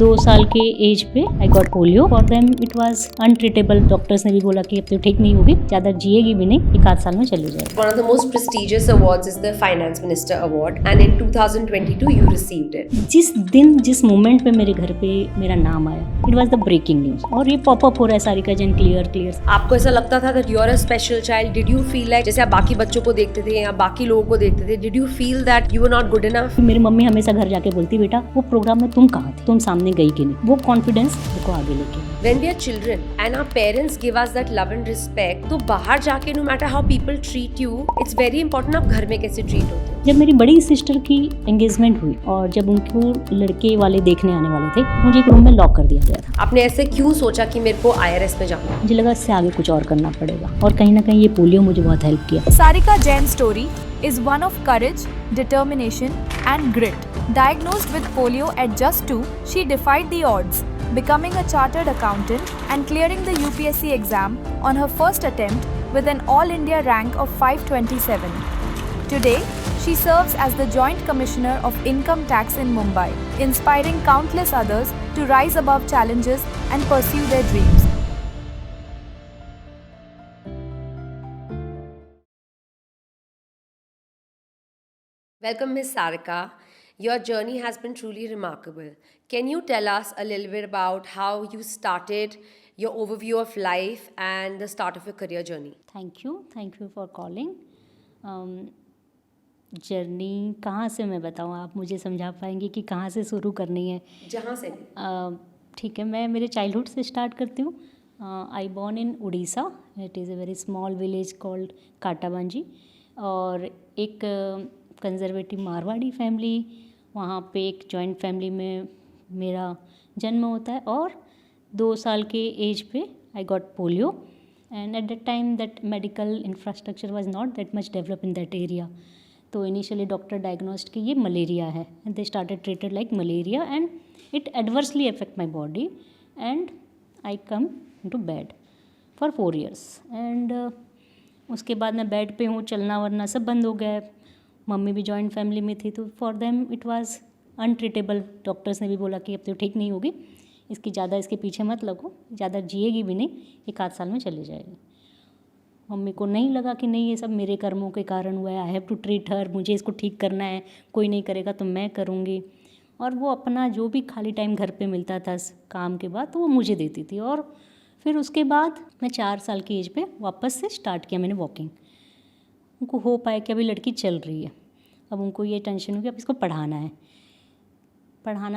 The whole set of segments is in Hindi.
2 साल के एज पे I got polio. For them it was untreatable. Doctors ने भी बोला कि अब तो ठीक नहीं होगी, ज़्यादा जिएगी भी नहीं, 1 आध साल में चली जाएगी। One of the most prestigious awards is the Finance Minister Award, and in 2022 you received it. जिस दिन जिस मोमेंट पे मेरे घर पे मेरा नाम आया, it was the breaking news. और ये पॉपअप हो रहा है सारिका जैन क्लियर। आपको ऐसा लगता था that you're a special child? Did you feel like जैसे आप बाकी बच्चों को देखते थे या बाकी लोगों को देखते थे, did you feel that you were not good enough? मेरी मम्मी हमेशा घर जाके बोलती, बेटा वो प्रोग्राम में तुम कहाँ थे, तुम सामने गई कि नहीं। वो कॉन्फिडेंस को आगे लेके। When we are children and our parents give us that love and respect, तो बाहर जाके no matter how people treat you, it's very important आप घर में कैसे treat होते हो। जब मेरी बड़ी सिस्टर की एंगेजमेंट हुई और जब उनको लड़के वाले देखने आने वाले थे, मुझे एक रूम में लॉक कर दिया गया था। आपने ऐसे क्यों सोचा कि मेरे को IRS में जाना? मुझे लगा इससे आगे कुछ और करना पड़ेगा और कहीं ना कहीं ये पोलियो मुझे बहुत हेल्प किया। Sarika Jain's story is one of courage, determination and grit. Diagnosed with polio at just 2, she defied the odds, becoming a chartered accountant and clearing the UPSC exam on her first attempt with an All India rank of 527. Today, she serves as the Joint Commissioner of Income Tax in Mumbai, inspiring countless others to rise above challenges and pursue their dreams. Welcome, Ms. Sarika. Your journey has been truly remarkable. Can you tell us a little bit about how you started, your overview of life and the start of your career journey? Thank you for calling. Journey कहाँ से मैं बताऊँ, आप मुझे समझा पाएंगे कि कहाँ से शुरू करनी है? जहाँ से भी। ठीक है, मैं मेरे चाइल्डहुड से स्टार्ट करती हूँ। I born in Orissa. It is a very small village called Katabanji. और एक कंजर्वेटिव मारवाड़ी फैमिली, वहाँ पे एक जॉइंट फैमिली में मेरा जन्म होता है। और 2 साल के एज पे I got polio and at that time that medical infrastructure was not that much develop in that area. तो इनिशियली डॉक्टर डायग्नोस्ड कि ये मलेरिया है and they started treated like malaria and it adversely affect my body and I come to bed for 4 years। And उसके बाद मैं बेड पे हूँ, चलना वरना सब बंद हो गया। मम्मी भी जॉइंट फैमिली में थी, तो for them it was untreatable. Doctors ने भी बोला कि अब तो ठीक नहीं होगी, इसके पीछे मत लगो, ज़्यादा जिएगी भी नहीं, 1 आध साल में चली जाएगी। मम्मी को नहीं लगा कि नहीं ये सब मेरे कर्मों के कारण हुआ है, I have to treat her, मुझे इसको ठीक करना है, कोई नहीं करेगा तो मैं करूँगी। और वो अपना जो भी खाली टाइम घर पे मिलता था काम के बाद, तो वो मुझे देती थी। और फिर उसके बाद मैं 4 साल की एज पे वापस से स्टार्ट किया मैंने वॉकिंग। उनको हो पाया कि अभी लड़की चल रही है, अब उनको ये टेंशन हो कि अब इसको पढ़ाना है।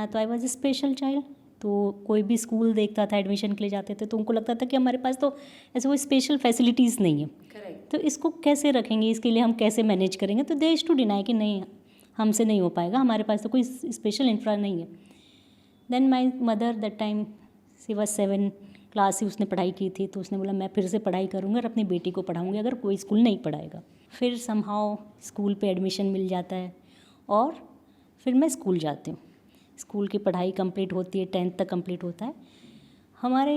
तो I was a special child, तो कोई भी स्कूल देखता था, एडमिशन के लिए जाते थे, तो उनको लगता था कि हमारे पास तो ऐसे कोई स्पेशल फैसिलिटीज़ नहीं है। Correct. तो इसको कैसे रखेंगे, इसके लिए हम कैसे मैनेज करेंगे? तो दे यूज्ड टू डिनाई कि नहीं, हमसे नहीं हो पाएगा, हमारे पास तो कोई स्पेशल इंफ्रा नहीं है। Then my mother that time she was 7 class ही उसने पढ़ाई की थी, तो उसने बोला मैं फिर से पढ़ाई करूँगी और अपनी बेटी को पढ़ाऊँगी अगर कोई स्कूल नहीं पढ़ाएगा। फिर समहाउ स्कूल पे एडमिशन मिल जाता है और फिर मैं स्कूल जाती हूँ। स्कूल की पढ़ाई कंप्लीट होती है, 10th तक कंप्लीट होता है। हमारे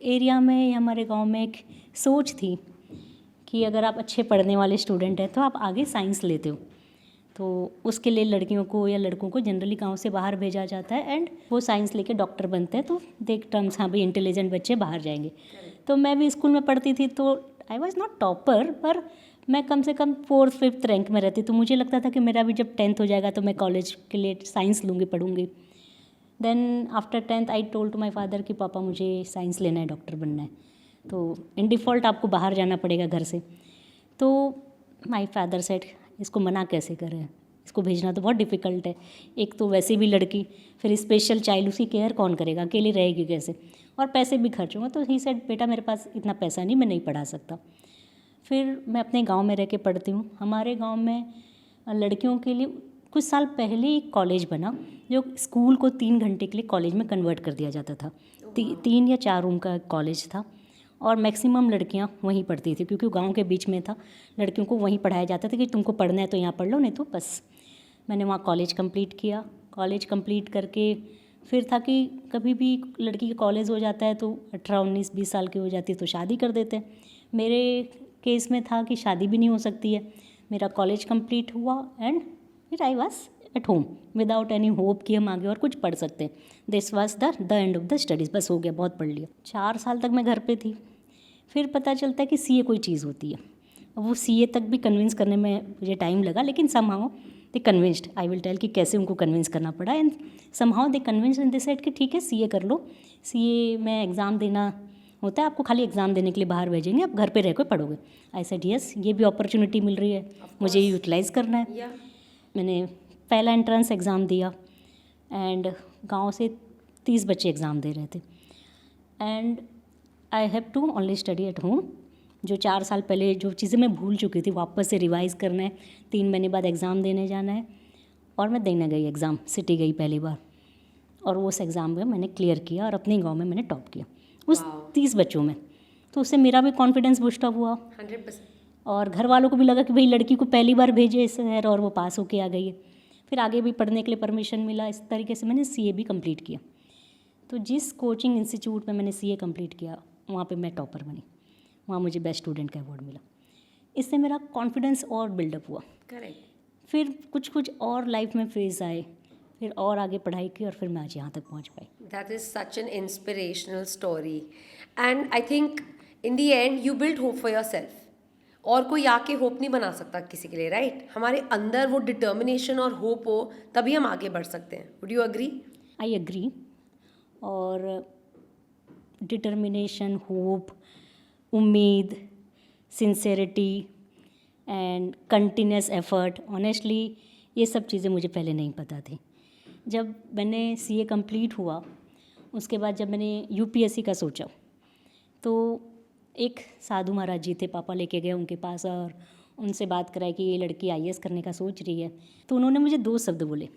एरिया में या हमारे गांव में एक सोच थी कि अगर आप अच्छे पढ़ने वाले स्टूडेंट हैं तो आप आगे साइंस लेते हो, तो उसके लिए लड़कियों को या लड़कों को जनरली गांव से बाहर भेजा जाता है एंड वो साइंस लेके डॉक्टर बनते हैं। तो देख टर्म्स, हाँ भाई इंटेलिजेंट बच्चे बाहर जाएंगे। तो मैं भी स्कूल में पढ़ती थी, तो आई वॉज नॉट टॉपर, पर मैं कम से कम 4th 5th रैंक में रहती। तो मुझे लगता था कि मेरा भी जब 10th हो जाएगा तो मैं कॉलेज के लिए साइंस लूँगी, पढ़ूँगी। Then after 10th I told to my father कि पापा मुझे साइंस लेना है, डॉक्टर बनना है, तो इन डिफ़ॉल्ट आपको बाहर जाना पड़ेगा घर से। तो माई फादर सेड इसको मना कैसे करें, इसको भेजना तो बहुत डिफ़िकल्ट है, एक तो वैसे भी लड़की, फिर स्पेशल चाइल्ड, उसकी केयर कौन करेगा, अकेली रहेगी कैसे, और पैसे भी खर्च होंगे। तो ही सेड बेटा मेरे पास इतना पैसा नहीं, मैं नहीं पढ़ा सकता। फिर मैं अपने गांव में रह के पढ़ती हूँ। हमारे गांव में लड़कियों के लिए कुछ साल पहले एक कॉलेज बना, जो स्कूल को 3 घंटे के लिए कॉलेज में कन्वर्ट कर दिया जाता था। 3 या 4 रूम का कॉलेज था और मैक्सिमम लड़कियां वहीं पढ़ती थी, क्योंकि गांव के बीच में था। लड़कियों को वहीं पढ़ाया जाता था कि तुमको पढ़ना है तो यहाँ पढ़ लो, नहीं तो बस। मैंने वहाँ कॉलेज कंप्लीट किया। कॉलेज कंप्लीट करके फिर था कि कभी भी लड़की का कॉलेज हो जाता है तो 18, 19, 20 साल की हो जाती है तो शादी कर देते हैं। मेरे केस में था कि शादी भी नहीं हो सकती है। मेरा कॉलेज कंप्लीट हुआ एंड फिर I was at home without any hope कि हम आगे और कुछ पढ़ सकते हैं. This was the end of the studies. बस हो गया, बहुत पढ़ लिया. 4 साल तक मैं घर पे थी. फिर पता चलता है कि सीए कोई चीज़ होती है. वो सीए तक भी कन्विंस करने में मुझे टाइम लगा, लेकिन somehow they convinced. I will tell कि कैसे उनको कन्विंस करना पड़ा. And somehow they convinced and they said कि ठीक है सीए कर लो. सीए में एग्ज़ाम देना होता है, आपको खाली एग्ज़ाम देने के लिए बाहर भेजेंगे, आप घर पे रह कर पढ़ोगे. आई सेड यस, ये भी अपॉर्चुनिटी मिल रही है, मुझे यूटिलाइज़ करना है. Yeah. मैंने पहला एंट्रेंस एग्ज़ाम दिया एंड गांव से 30 बच्चे एग्ज़ाम दे रहे थे. And I have to only study at home. जो 4 साल पहले जो चीज़ें मैं भूल चुकी थी वापस से रिवाइज़ करना है. 3 महीने बाद एग्ज़ाम देने जाना है. और मैं देने गई एग्ज़ाम, सिटी गई पहली बार, और उस एग्ज़ाम में मैंने क्लियर किया और अपने गांव में मैंने टॉप किया उस 30 बच्चों में. तो उससे मेरा भी कॉन्फिडेंस बूस्ट अप हुआ 100%. और घर वालों को भी लगा कि भाई लड़की को पहली बार भेजे इस शहर और वो पास होके आ गई है. फिर आगे भी पढ़ने के लिए परमिशन मिला. इस तरीके से मैंने सीए भी कंप्लीट किया. तो जिस कोचिंग इंस्टीट्यूट में मैंने सीए कंप्लीट किया वहाँ पे मैं टॉपर बनी. वहाँ मुझे बेस्ट स्टूडेंट का अवार्ड मिला. इससे मेरा कॉन्फिडेंस और बिल्डअप हुआ. Correct. फिर कुछ और लाइफ में फेज आए, फिर और आगे पढ़ाई की और फिर मैं आज यहाँ तक पहुँच पाई. That is such an inspirational story. And I think in the end you build hope for yourself. और कोई आके होप नहीं बना सकता किसी के लिए, राइट? हमारे अंदर वो डिटर्मिनेशन और होप हो तभी हम आगे बढ़ सकते हैं. Would you agree? I agree. और डिटर्मिनेशन, होप, उम्मीद, sincerity and continuous effort, honestly ये सब चीज़ें मुझे पहले नहीं पता थी. जब मैंने सीए कंप्लीट हुआ उसके बाद जब मैंने यूपीएससी का सोचा तो एक साधु महाराज जी थे, पापा लेके गए उनके पास और उनसे बात कराई कि ये लड़की आईएएस करने का सोच रही है. तो उन्होंने मुझे 2 शब्द बोले,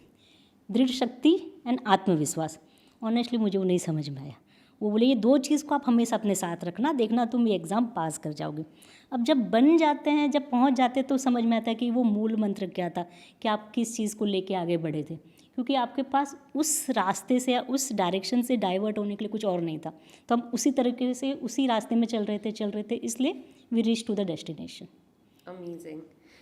दृढ़ शक्ति एंड आत्मविश्वास. ऑनेस्टली मुझे वो नहीं समझ में आया. वो बोले ये 2 चीज़ को आप हमेशा अपने साथ रखना, देखना तुम ये एग्ज़ाम पास कर जाओगे. अब जब बन जाते हैं, जब पहुंच जाते हैं तो समझ में आता है कि वो मूल मंत्र क्या था, कि आप किस चीज़ को लेके आगे बढ़े थे. क्योंकि आपके पास उस रास्ते से या उस डायरेक्शन से डाइवर्ट होने के लिए कुछ और नहीं था. तो हम उसी तरीके से उसी रास्ते में चल रहे थे, इसलिए we reach to the destination. Amazing.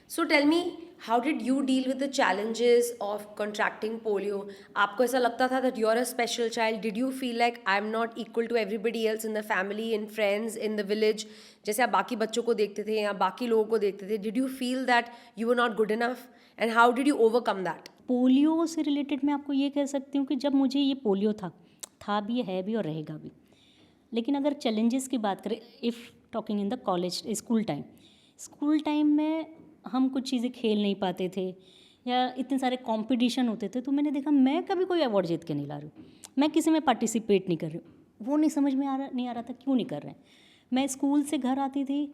So tell me, how did you deal with the challenges of contracting polio? आपको ऐसा लगता था that you're a special child? Did you feel like I'm not equal to everybody else in the family, in friends, in the village? जैसे आप बाकी बच्चों को देखते थे या बाकी लोगों को देखते थे, did you feel that you were not good enough? And how did you overcome that? Polio से रिलेटेड मैं आपको ये कह सकती हूँ कि जब मुझे ये पोलियो था भी, है भी और रहेगा भी. लेकिन अगर चैलेंजेस की बात करें, if talking in the college school time में हम कुछ चीज़ें खेल नहीं पाते थे या इतने सारे कंपटीशन होते थे. तो मैंने देखा मैं कभी कोई अवार्ड जीत के नहीं ला रही हूँ, मैं किसी में पार्टिसिपेट नहीं कर रही हूँ. वो नहीं समझ में नहीं आ रहा था क्यों नहीं कर रहे हैं. मैं स्कूल से घर आती थी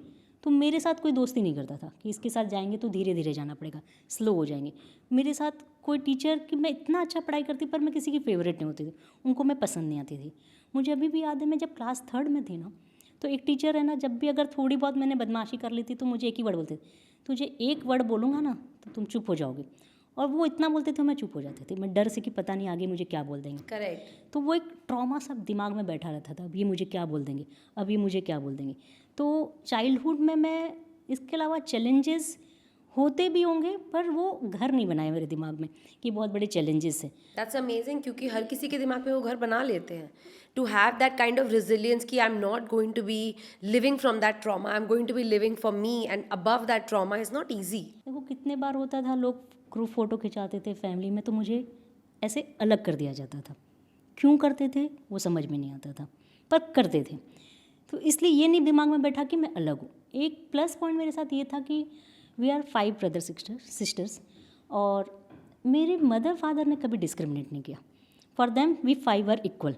तो मेरे साथ कोई दोस्ती नहीं करता था कि इसके साथ जाएंगे तो धीरे धीरे जाना पड़ेगा, स्लो हो जाएंगे. मेरे साथ कोई टीचर कि मैं इतना अच्छा पढ़ाई करती पर मैं किसी की फेवरेट नहीं होती थी, उनको मैं पसंद नहीं आती थी. मुझे अभी भी याद है मैं जब क्लास 3rd में थी ना, तो एक टीचर है ना, जब भी अगर थोड़ी बहुत मैंने बदमाशी कर ली थी तो मुझे एक ही वर्ड बोलते थे, तुझे एक वर्ड बोलूँगा ना तो तुम चुप हो जाओगे. और वो इतना बोलते थे मैं चुप हो जाती थी, मैं डर से कि पता नहीं आगे मुझे क्या बोल देंगे. करेक्ट. तो वो एक ट्रॉमा सब दिमाग में बैठा रहता था, अब ये मुझे क्या बोल देंगे, अब ये मुझे क्या बोल देंगे. तो चाइल्डहुड में मैं इसके अलावा चैलेंजेस होते भी होंगे पर वो घर नहीं बनाए मेरे दिमाग में कि बहुत बड़े चैलेंजेस हैं. दैट्स अमेजिंग, क्योंकि हर किसी के दिमाग में वो घर बना लेते हैं. To have that kind of resilience कि I am not going to be living from that trauma, I am going to be living for me and above that trauma is not easy. देखो कितने बार होता था लोग ग्रुप फ़ोटो खिंचाते थे फैमिली में तो मुझे ऐसे अलग कर दिया जाता था. क्यों करते थे वो समझ में नहीं आता था पर करते थे. तो इसलिए ये नहीं दिमाग में बैठा कि मैं अलग हूँ. एक प्लस पॉइंट मेरे साथ ये था कि वी आर 5 ब्रदर सिस्टर्स और मेरे मदर फादर ने कभी डिस्क्रिमिनेट नहीं किया. For them we 5 are equal.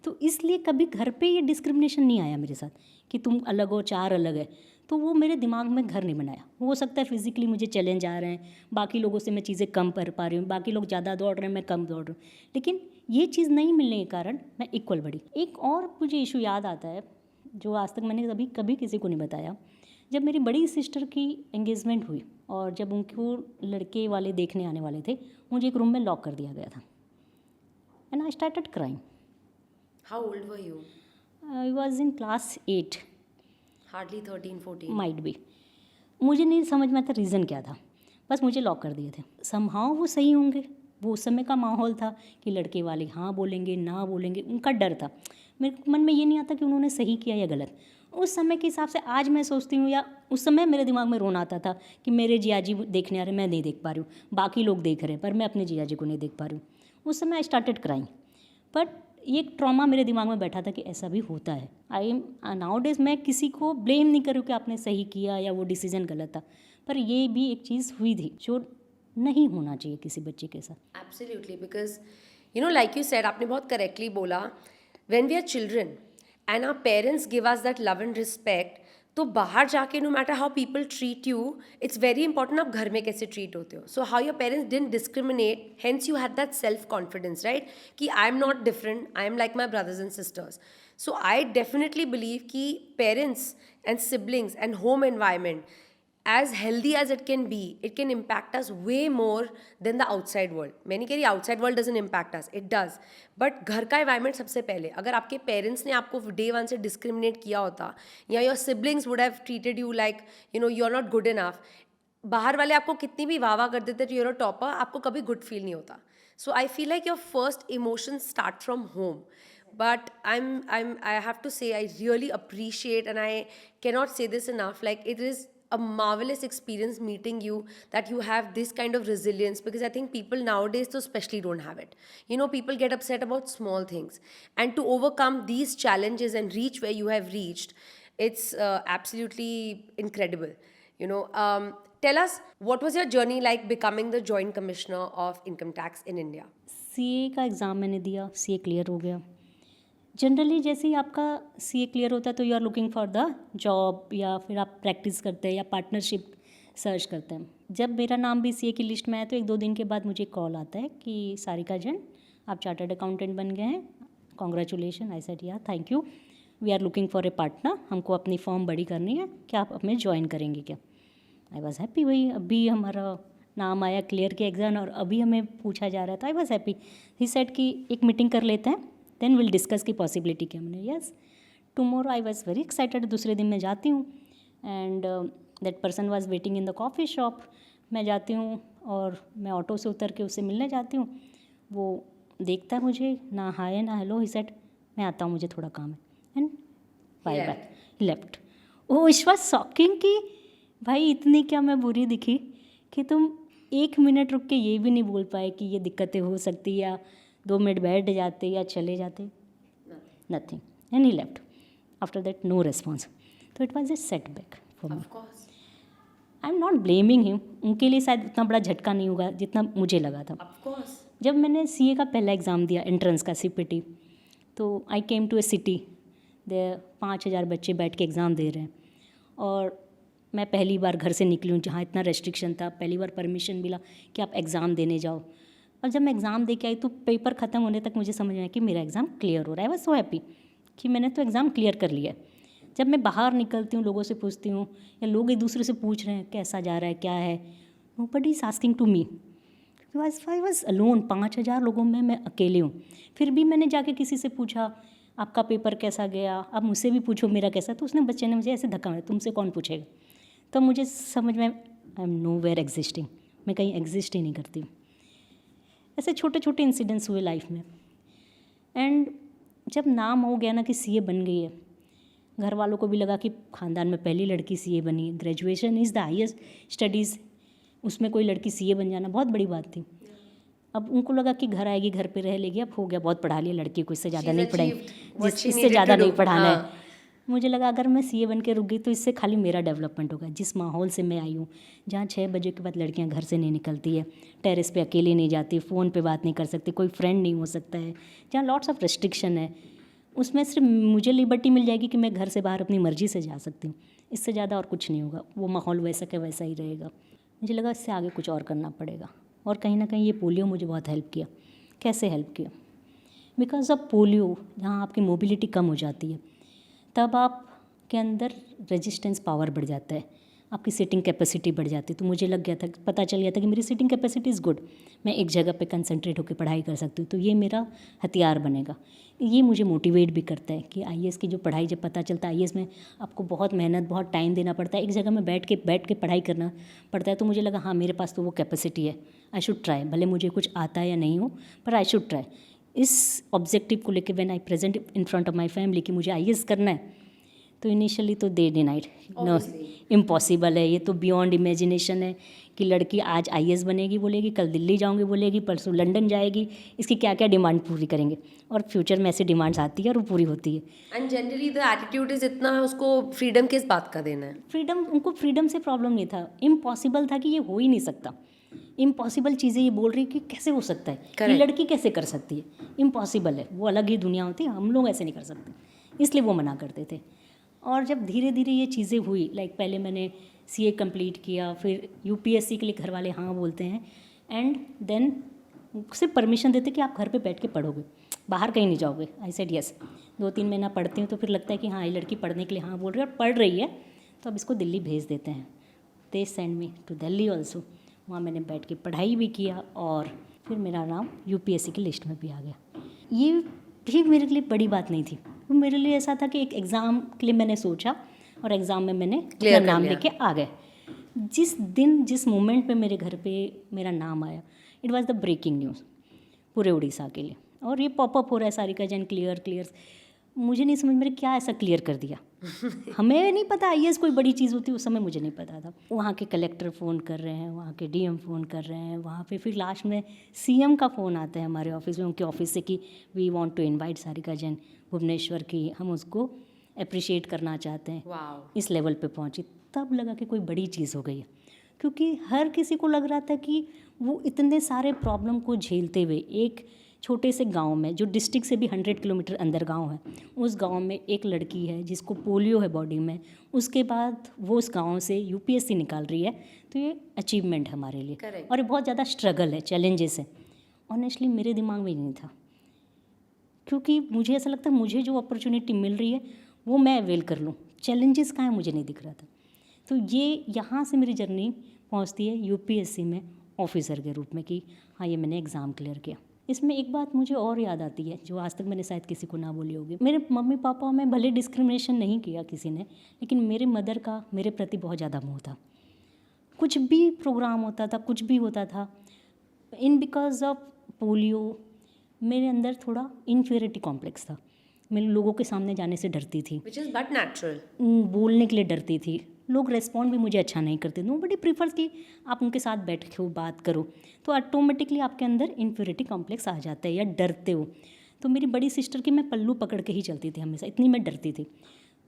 तो इसलिए कभी घर पे ये डिस्क्रिमिनेशन नहीं आया मेरे साथ कि तुम अलग हो, 4 अलग है. तो वो मेरे दिमाग में घर नहीं बनाया. हो सकता है फिजिकली मुझे चैलेंज आ रहे हैं, बाकी लोगों से मैं चीज़ें कम कर पा रही हूँ, बाकी लोग ज़्यादा दौड़ रहे हैं मैं कम दौड़ रही हूँ, लेकिन ये चीज़ नहीं मिलने के कारण मैं इक्वल बढ़ी. एक और मुझे इशू याद आता है जो आज तक मैंने कभी किसी को नहीं बताया. जब मेरी बड़ी सिस्टर की एंगेजमेंट हुई और जब उनको लड़के वाले देखने आने वाले थे, मुझे एक रूम में लॉक कर दिया गया था and I started crying. How old were you? I was in class 8. Hardly 13-14. Might be. मुझे नहीं समझ में आता रीज़न क्या था, बस मुझे लॉक कर दिए थे. समहाउ वो सही होंगे वो उस समय का माहौल था कि लड़के वाले हाँ बोलेंगे ना बोलेंगे, उनका डर था। मेरे मन में ये नहीं आता कि उन्होंने सही किया या गलत। उस समय के हिसाब से आज मैं सोचती हूँ, या उस समय मेरे दिमाग में रोना आता था कि मेरे जिया जी देखने आ रहे, मैं नहीं देख पा रही हूँ, बाकी लोग देख रहे हैं पर मैं अपने जिया जी को नहीं देख पा रही हूँ। उस समय आई स्टार्टेड क्राइंग, बट ये एक ट्रॉमा मेरे दिमाग में बैठा था कि ऐसा भी होता है। आई एम नाउ डेज मैं किसी को ब्लेम नहीं करूँ कि आपने सही किया या वो डिसीजन गलत था, पर ये भी एक चीज़ हुई थी जो नहीं होना चाहिए किसी बच्चे के साथ। Absolutely, because like you said, आपने बहुत करेक्टली बोला, when we are children and our parents give us that love and respect, तो बाहर जाके no matter how people treat you, it's very important आप घर में कैसे treat होते हो. So how your parents didn't discriminate, hence you had that self confidence, right? कि I am not different, I am like my brothers and sisters. So I definitely believe कि parents and siblings and home environment, as healthy as it can be, it can impact us way more than the outside world. मैं नहीं कह रही outside world doesn't impact us, it does. But घर का environment सबसे पहले, अगर आपके parents ने आपको day one से discriminate किया होता, या your siblings would have treated you like you're not good enough, बाहर वाले आपको कितनी भी वाह वाह कर देते तो you're a topper, आपको कभी good feel नहीं होता. So I feel like your first emotions start from home. But I have to say, I really appreciate, and I cannot say this enough, like it is a marvelous experience meeting you, that you have this kind of resilience, because I think people nowadays so especially don't have it. People get upset about small things, and to overcome these challenges and reach where you have reached, it's absolutely incredible. Tell us, what was your journey like becoming the Joint Commissioner of Income Tax in India? CA का एग्ज़ाम मैंने दिया, सीए क्लियर हो गया। जनरली जैसे ही आपका सीए क्लियर होता है तो you are looking for the job, या फिर आप प्रैक्टिस करते हैं या पार्टनरशिप सर्च करते हैं। जब मेरा नाम भी सीए की लिस्ट में आया तो 1-2 दिन के बाद मुझे कॉल आता है कि सारिका जैन, आप चार्टर्ड अकाउंटेंट बन गए हैं, congratulation. I said yeah thank you, we are looking for a partner, हमको अपनी फॉर्म बड़ी करनी है, क्या आप हमें ज्वाइन करेंगे क्या? आई वॉज हैप्पी, वही अभी हमारा नाम आया क्लियर के एग्ज़ाम और अभी हमें पूछा जा रहा था। I was happy. He said कि एक मीटिंग कर लेते हैं, देन विल डिस्कस की पॉसिबिलिटी क्या। मैंने yes tomorrow, I was very excited. दूसरे दिन मैं जाती हूँ and that person was waiting in the coffee shop. मैं जाती हूँ और मैं ऑटो से उतर के उससे मिलने जाती हूँ। वो देखता है मुझे, ना हाय ना हेलो, ही सेड मैं आता हूँ, मुझे थोड़ा काम है, and bye bye, left. Oh it was shocking कि भाई इतनी क्या मैं बुरी दिखी कि तुम 1 मिनट रुक के ये भी नहीं बोल पाए कि ये दिक्कतें हो सकती, या 2 मिनट बैठ जाते या चले जाते, nothing, and he left. After that no response. तो it was a setback for me. I am not blaming him, उनके लिए शायद उतना बड़ा झटका नहीं होगा जितना मुझे लगा था। जब मैंने सीए का पहला एग्ज़ाम दिया, एंट्रेंस का सीपीटी, तो I came to a city, there 5000 बच्चे बैठ के एग्ज़ाम दे रहे हैं, और मैं पहली बार घर से निकली हूँ जहाँ इतना रेस्ट्रिक्शन था। पहली बार परमिशन मिला कि आप एग्ज़ाम देने जाओ, और जब मैं एग्ज़ाम दे के आई तो पेपर ख़त्म होने तक मुझे समझ में आया कि मेरा एग्ज़ाम क्लियर हो रहा है। आई वाज सो हैप्पी कि मैंने तो एग्ज़ाम क्लियर कर लिया। जब मैं बाहर निकलती हूँ, लोगों से पूछती हूँ, या लोग एक दूसरे से पूछ रहे हैं कैसा जा रहा है, क्या है, nobody is asking to me. I was alone, 5000 लोगों में मैं अकेले हूँ। फिर भी मैंने जाके किसी से पूछा आपका पेपर कैसा गया, आप मुझसे भी पूछो मेरा कैसा। तो उसने बच्चे ने मुझे ऐसे धक्का मारा, तुमसे कौन पूछेगा। तो मुझे समझ में, I am nowhere existing, मैं कहीं एग्जिस्ट ही नहीं करती हूँ। ऐसे छोटे छोटे इंसिडेंट्स हुए लाइफ में। एंड जब नाम हो गया ना कि सीए बन गई है, घर वालों को भी लगा कि ख़ानदान में पहली लड़की सीए बनी है। Graduation is the highest studies, उसमें कोई लड़की सीए बन जाना बहुत बड़ी बात थी। अब उनको लगा कि घर आएगी, घर पे रह लेगी, अब हो गया, बहुत पढ़ा लिया लड़की को, इससे ज़्यादा नहीं पढ़ाएंगे, इससे ज़्यादा नहीं पढ़ाना है। मुझे लगा अगर मैं सीए बन के रुक गई तो इससे खाली मेरा डेवलपमेंट होगा। जिस माहौल से मैं आई हूँ, जहाँ 6 बजे के बाद लड़कियाँ घर से नहीं निकलती है, टेरेस पे अकेले नहीं जाती, फ़ोन पे बात नहीं कर सकती, कोई फ्रेंड नहीं हो सकता है, जहाँ लॉट्स ऑफ रेस्ट्रिक्शन है, उसमें सिर्फ मुझे लिबर्टी मिल जाएगी कि मैं घर से बाहर अपनी मर्ज़ी से जा सकती हूँ। इससे ज़्यादा और कुछ नहीं होगा। वो माहौल वैसा का वैसा ही रहेगा। मुझे लगा इससे आगे कुछ और करना पड़ेगा। और कहीं ना कहीं ये पोलियो मुझे बहुत हेल्प किया। कैसे हेल्प किया? बिकॉज ऑफ पोलियो, जहाँ आपकी मोबिलिटी कम हो जाती है, तब आप के अंदर रेजिस्टेंस पावर बढ़ जाता है। आपकी सिटिंग कैपेसिटी बढ़ जाती है। तो मुझे लग गया था, पता चल गया था कि मेरी सिटिंग कैपेसिटी इज़ गुड, मैं एक जगह पे कंसंट्रेट होकर पढ़ाई कर सकती हूँ। तो ये मेरा हथियार बनेगा। ये मुझे मोटिवेट भी करता है कि आईएएस की जो पढ़ाई, जब पता चलता है आईएएस में आपको बहुत मेहनत, बहुत टाइम देना पड़ता है, एक जगह में बैठ के पढ़ाई करना पड़ता है। तो मुझे लगा हाँ, मेरे पास तो वो कैपेसिटी है, आई शुड ट्राई। भले मुझे कुछ आता है या नहीं हो, पर आई शुड ट्राई। इस ऑब्जेक्टिव को लेकर when I present in front of my family कि मुझे आईएएस करना है, तो इनिशियली तो दे डिनाइड, नो, इम्पॉसिबल है, ये तो बियॉन्ड इमेजिनेशन है कि लड़की आज आईएएस बनेगी बोलेगी, कल दिल्ली जाऊंगी बोलेगी, परसों लंदन जाएगी, इसकी क्या क्या डिमांड पूरी करेंगे। और फ्यूचर में ऐसी डिमांड्स आती है और वो पूरी होती है। And generally the attitude is इतना है, उसको फ्रीडम किस बात का देना है? फ्रीडम, उनको फ्रीडम से प्रॉब्लम नहीं था, इम्पॉसिबल था कि ये हो ही नहीं सकता। इम्पॉसिबल चीज़ें ये बोल रही कि कैसे हो सकता है, ये लड़की कैसे कर सकती है, इम्पॉसिबल है, वो अलग ही दुनिया होती है, हम लोग ऐसे नहीं कर सकते, इसलिए वो मना करते थे। और जब धीरे धीरे ये चीज़ें हुई, लाइक पहले मैंने सीए कंप्लीट किया, फिर यूपीएससी के लिए घर वाले हाँ बोलते हैं, एंड देन सिर्फ परमिशन देते कि आप घर पे बैठ के पढ़ोगे, बाहर कहीं नहीं जाओगे। I said yes. 2-3 महीना पढ़ती हूँ तो फिर लगता है कि हाँ, ये लड़की पढ़ने के लिए हाँ बोल रही है और पढ़ रही है, तो अब इसको दिल्ली भेज देते हैं। They send me to Delhi also. वहाँ मैंने बैठ के पढ़ाई भी किया और फिर मेरा नाम यूपीएससी की लिस्ट में भी आ गया। ये भी मेरे लिए बड़ी बात नहीं थी, वो मेरे लिए ऐसा था कि एक एग्ज़ाम के लिए मैंने सोचा और एग्ज़ाम में मैंने अपना नाम लेके आ गए। जिस दिन, जिस मोमेंट पे मेरे घर पे मेरा नाम आया, it was the breaking news पूरे उड़ीसा के लिए। और ये पॉपअप हो रहा है सारिका जैन क्लियर। मुझे नहीं समझ में क्या ऐसा क्लियर कर दिया। हमें नहीं पता आईएएस कोई बड़ी चीज़ होती है, उस समय मुझे नहीं पता था। वहाँ के कलेक्टर फ़ोन कर रहे हैं, वहाँ के डीएम फ़ोन कर रहे हैं, वहाँ पे फिर लास्ट में सीएम का फ़ोन आता है हमारे ऑफिस में, उनके ऑफिस से कि we want to invite Sarika Jain Bhubaneswar की, हम उसको अप्रिशिएट करना चाहते हैं। वाओ। इस लेवल पे पहुँची, तब लगा कि कोई बड़ी चीज़ हो गई है, क्योंकि हर किसी को लग रहा था कि वो इतने सारे प्रॉब्लम को झेलते हुए एक छोटे से गांव में, जो डिस्ट्रिक्ट से भी 100 किलोमीटर अंदर गांव है, उस गांव में एक लड़की है जिसको पोलियो है बॉडी में, उसके बाद वो उस गांव से यूपीएससी निकाल रही है, तो ये अचीवमेंट है हमारे लिए। Correct. और ये बहुत ज़्यादा स्ट्रगल है, चैलेंजेस है। ऑनेस्टली मेरे दिमाग में नहीं था, क्योंकि मुझे ऐसा लगता है मुझे जो अपॉर्चुनिटी मिल रही है वो मैं अवेल कर लूँ, चैलेंजेस कहाँ है मुझे नहीं दिख रहा था। तो ये यहाँ से मेरी जर्नी पहुँचती है यूपीएससी में ऑफिसर के रूप में कि हाँ, ये मैंने एग्ज़ाम क्लियर किया। इसमें एक बात मुझे और याद आती है जो आज तक मैंने शायद किसी को ना बोली होगी। मेरे मम्मी पापा में भले डिस्क्रिमिनेशन नहीं किया किसी ने, लेकिन मेरे मदर का मेरे प्रति बहुत ज़्यादा मोह था। कुछ भी प्रोग्राम होता था, कुछ भी होता था, इन बिकॉज ऑफ पोलियो मेरे अंदर थोड़ा इन्फीरियरिटी कॉम्प्लेक्स था। मैं लोगों के सामने जाने से डरती थी, विच इज़ बट नेचुरल। बोलने के लिए डरती थी, लोग रेस्पॉन्ड भी मुझे अच्छा नहीं करते। नोबडी प्रीफर्स कि आप उनके साथ बैठो, बात करो, तो ऑटोमेटिकली आपके अंदर इन्फीरियरिटी कॉम्प्लेक्स आ जाता है या डरते हो। तो मेरी बड़ी सिस्टर की मैं पल्लू पकड़ के ही चलती थी हमेशा, इतनी मैं डरती थी।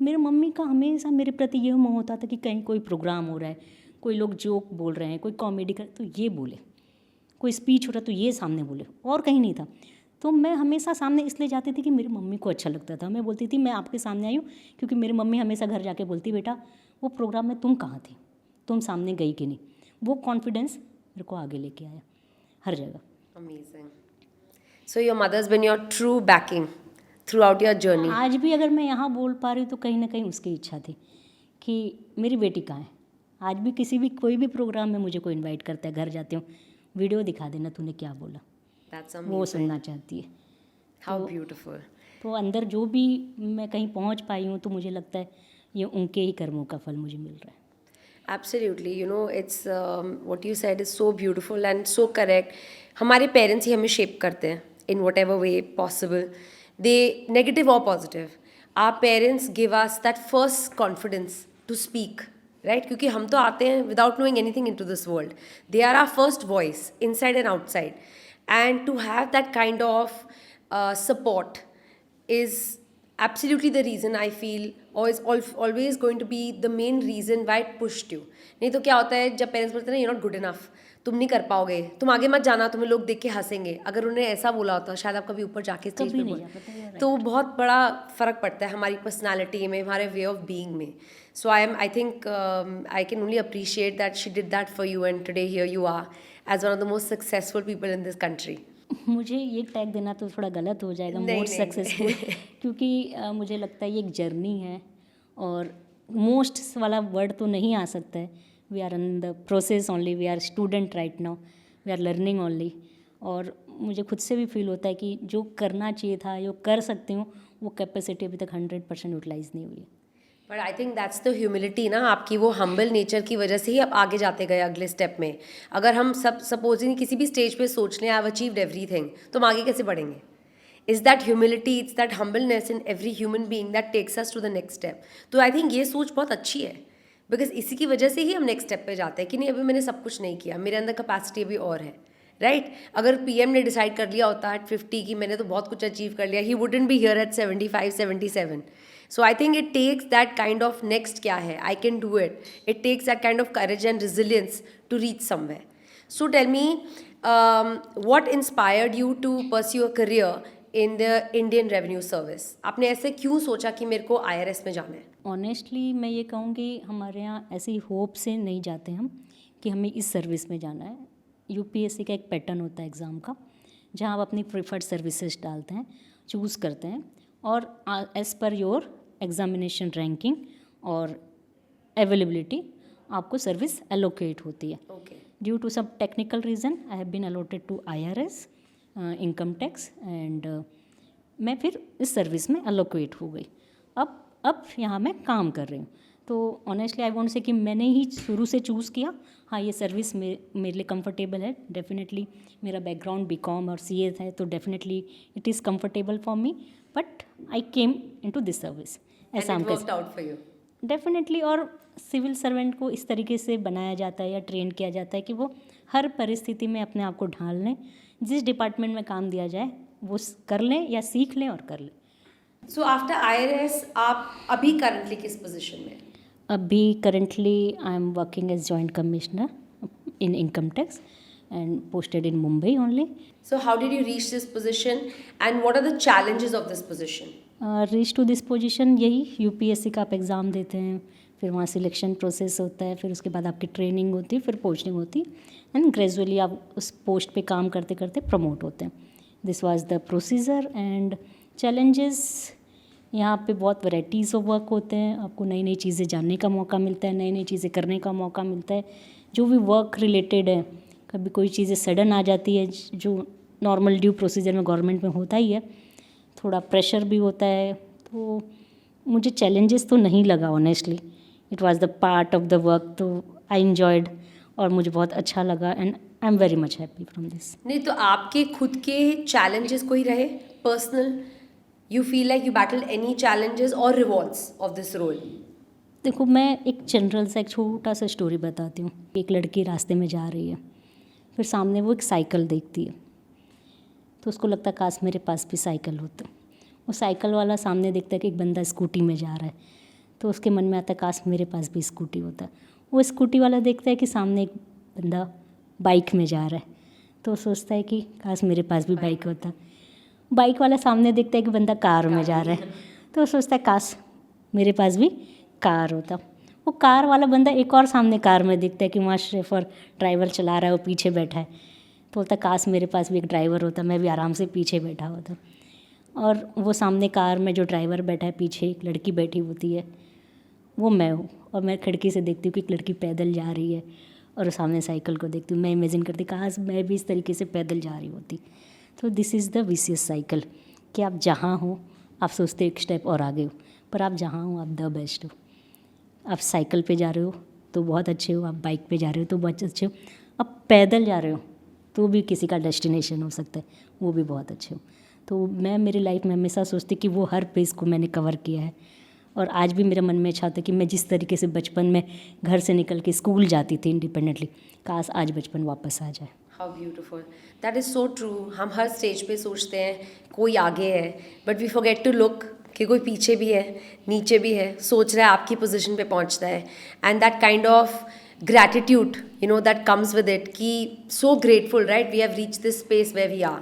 मेरे मम्मी का हमेशा मेरे प्रति यह मोह होता था कि कहीं कोई प्रोग्राम हो रहा है, कोई लोग जोक बोल रहे हैं, कोई कॉमेडी कर, तो ये बोले, कोई स्पीच हो रहा तो ये सामने बोले, और कहीं नहीं था। तो मैं हमेशा सामने इसलिए जाती थी कि मेरी मम्मी को अच्छा लगता था। मैं बोलती थी मैं आपके सामने आई हूँ क्योंकि मेरी मम्मी हमेशा घर जाके बोलती, बेटा वो प्रोग्राम में तुम कहाँ थी, तुम सामने गई कि नहीं। वो कॉन्फिडेंस मेरे को आगे लेके आया हर जगह। Amazing. So your mother's been your true backing throughout your journey. आज भी अगर मैं यहाँ बोल पा रही हूँ तो कहीं ना कहीं उसकी इच्छा थी कि मेरी बेटी कहाँ है। आज भी किसी भी कोई भी प्रोग्राम में मुझे कोई इनवाइट करता है, घर जाती हूँ, वीडियो दिखा देना तूने क्या बोला, That's वो amazing. सुनना चाहती है। How beautiful. तो अंदर जो भी मैं कहीं पहुँच पाई हूँ तो मुझे लगता है ये उनके ही कर्मों का फल मुझे मिल रहा है। Absolutely, you know, it's what you said is so beautiful and so correct. हमारे पेरेंट्स ही हमें शेप करते हैं in whatever way possible. They negative or positive. Our parents give us that first confidence to speak, right? क्योंकि हम तो आते हैं without knowing anything into this world. They are our first voice, inside and outside. And to have that kind of support is absolutely the reason I feel, or is always going to be the main reason why it pushed you. नहीं तो क्या होता है जब पेरेंट्स बोलते हैं ना, you're not good enough, तुम नहीं कर पाओगे, तुम आगे मत जाना, तुम्हें लोग देख के हंसेंगे। अगर उन्हें ऐसा बोला होता शायद आप कभी ऊपर जाके स्टेज पे बोल, तो बहुत बड़ा फ़र्क पड़ता है हमारी पर्सनालिटी में, हमारे वे ऑफ बीइंग में। So I think I can only appreciate that she did that for you and today here you are as one of the most successful people in this country. मुझे ये टैग देना तो थोड़ा गलत हो जाएगा, मोर सक्सेसफुल, क्योंकि मुझे लगता है ये एक जर्नी है और मोस्ट वाला वर्ड तो नहीं आ सकता है. We are in the process only, we are student right now, we are learning only. और मुझे खुद से भी फील होता है कि जो करना चाहिए था, जो कर सकती हूँ, वो कैपेसिटी अभी तक 100% यूटिलाइज नहीं हुई है. But I think that's the humility ना, आपकी वो हम्बल नेचर की वजह से ही आप आगे जाते गए अगले स्टेप में. अगर हम सब सपोजिंग किसी भी स्टेज पे सोच लें आई हैव अचीव्ड एवरीथिंग, तो हम आगे कैसे बढ़ेंगे? Is that humility, it's that humbleness in every human being that takes us to the next step. तो आई थिंक ये सोच बहुत अच्छी है, बिकॉज इसी की वजह से ही हम नेक्स्ट स्टेप पे जाते हैं कि नहीं अभी मैंने सब कुछ नहीं किया, मेरे अंदर कैपेसिटी अभी और है. राइट अगर पीएम ने डिसाइड कर लिया होता एट 50 कि मैंने तो बहुत कुछ अचीव कर लिया, ही wouldn't be here eight 75 77. So I think it takes that kind of next क्या है, I can do it. It takes that kind of courage and resilience to reach somewhere. So tell me, what inspired you to pursue a career in the Indian Revenue Service? आपने ऐसे क्यों सोचा कि मेरे को IRS में जाना है? ऑनेस्टली मैं ये कहूँ कि हमारे यहाँ ऐसी होप से नहीं जाते हम कि हमें इस सर्विस में जाना है. यूपीएससी का एक पैटर्न होता है एग्ज़ाम का, जहाँ आप अपनी प्रीफर्ड सर्विसेज डालते हैं, चूज़ करते हैं, और as per your examination ranking और अवेलेबिलिटी आपको सर्विस एलोकेट होती है. Okay. Due to some technical reason I have been allotted to IRS income tax, and मैं फिर इस सर्विस में एलोकेट हो गई. अब यहाँ मैं काम कर रही हूँ. तो ऑनेस्टली आई वॉन्ट से कि मैंने ही शुरू से चूज़ किया. हाँ, ये सर्विस मेरे लिए कंफर्टेबल है. डेफिनेटली मेरा बैकग्राउंड बीकॉम और CA है, तो definitely it is comfortable for me. But I came into this service. ऐसा हम worked out for you. Definitely. और सिविल सर्वेंट को इस तरीके से बनाया जाता है या ट्रेन किया जाता है कि वो हर परिस्थिति में अपने आप को ढाल लें. जिस डिपार्टमेंट में काम दिया जाए वो कर लें या सीख लें और कर लें. So after IRS आप अभी currently किस पोजीशन में? अभी currently I am working as joint commissioner in income tax and posted in Mumbai only. So how did you reach this position and what are the challenges of this position? Reach to this position यही यूपीएससी का आप एग्ज़ाम देते हैं, फिर वहाँ सिलेक्शन प्रोसेस होता है, फिर उसके बाद आपकी ट्रेनिंग होती है, फिर पोस्टिंग होती है, एंड ग्रेजुअली आप उस पोस्ट पे काम करते करते प्रमोट होते हैं. This was the procedure. And challenges यहाँ पे बहुत वैराइटीज़ ऑफ वर्क होते हैं. आपको नई नई चीज़ें जानने का मौका मिलता है, नई नई चीज़ें करने का मौका मिलता है. जो भी वर्क रिलेटेड है, कभी कोई चीज़ें सडन आ जाती है जो नॉर्मल ड्यू प्रोसीजर में गवर्नमेंट में होता ही है. थोड़ा प्रेशर भी होता है. तो मुझे चैलेंजेस तो नहीं लगा honestly. It was the part of the work. तो आई एन्जॉयड और मुझे बहुत अच्छा लगा, and I am very much happy from this. नहीं तो आपके खुद के challenges कोई रहे personal? You feel like you battled any challenges or rewards of this role? देखो, मैं एक जनरल सा एक छोटा सा स्टोरी बताती हूँ. एक लड़की रास्ते में जा रही है, फिर सामने वो एक साइकिल देखती है, तो उसको लगता है काश मेरे पास भी साइकिल होता. वो साइकिल वाला सामने देखता है कि एक बंदा स्कूटी में जा रहा है, तो उसके मन में आता है काश मेरे पास भी स्कूटी होता. वो स्कूटी वाला देखता है कि सामने एक बंदा बाइक में जा रहा है, तो सोचता है कि काश मेरे पास भी बाइक होता. बाइक वाला सामने देखता है कि बंदा कार में जा रहा है, तो सोचता है काश मेरे पास भी कार होता. वो कार वाला बंदा एक और सामने कार में देखता है कि वहाँ शेफर ड्राइवर चला रहा है, वो पीछे बैठा है, तो बोलता है काश मेरे पास भी एक ड्राइवर होता, मैं भी आराम से पीछे बैठा होता. और वो सामने कार में जो ड्राइवर बैठा है, पीछे एक लड़की बैठी होती है, वो मैं हूँ. और मैं खिड़की से देखती हूँ कि एक लड़की पैदल जा रही है, और सामने साइकिल को देखती हूँ. मैं इमेजिन करती काश मैं भी इस तरीके से पैदल जा रही होती. तो this is the vicious cycle कि आप जहाँ हो आप सोचते हो एक स्टेप और आगे हो, पर आप जहाँ हो आप द बेस्ट हो. आप साइकिल पे जा रहे हो तो बहुत अच्छे हो, आप बाइक पे जा रहे हो तो बहुत अच्छे हो, आप पैदल जा रहे हो तो भी किसी का डेस्टिनेशन हो सकता है, वो भी बहुत अच्छे हो. तो मैं मेरी लाइफ में हमेशा सोचती कि वो हर पेज को मैंने कवर किया है. और आज भी मेरे मन में इच्छा होता है कि मैं जिस तरीके से बचपन में घर से निकल के स्कूल जाती थी इंडिपेंडेंटली, काश आज बचपन वापस आ जाए. How beautiful, that is so true. हम हर स्टेज पे सोचते हैं कोई आगे है, but we forget to look कि कोई पीछे भी है, नीचे भी है, सोच रहा है आपकी पोजीशन पे पहुंचता है. And that kind of gratitude that comes with it, कि so grateful, right, we have reached this space where we are.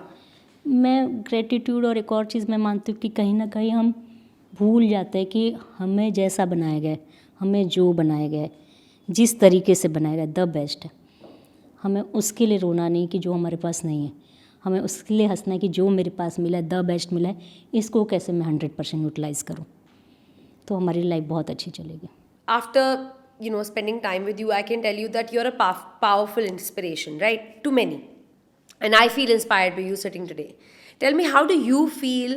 मैं ग्रेटिट्यूड और एक और चीज़ मैं मानती हूँ कि कहीं ना कहीं हम भूल जाते हैं कि हमें जैसा बनाया गया है, हमें जो बनाया गया है, जिस तरीके से बनाया गया है, द बेस्ट है. हमें उसके लिए रोना नहीं कि जो हमारे पास नहीं है, हमें उसके लिए हंसना है कि जो मेरे पास मिला है, द बेस्ट मिला है, इसको कैसे मैं 100% यूटिलाइज़ करूँ, तो हमारी लाइफ बहुत अच्छी चलेगी. after spending time with you, I can tell you that you're a powerful inspiration, right, to many. And I feel inspired by you sitting today. Tell me, how do you feel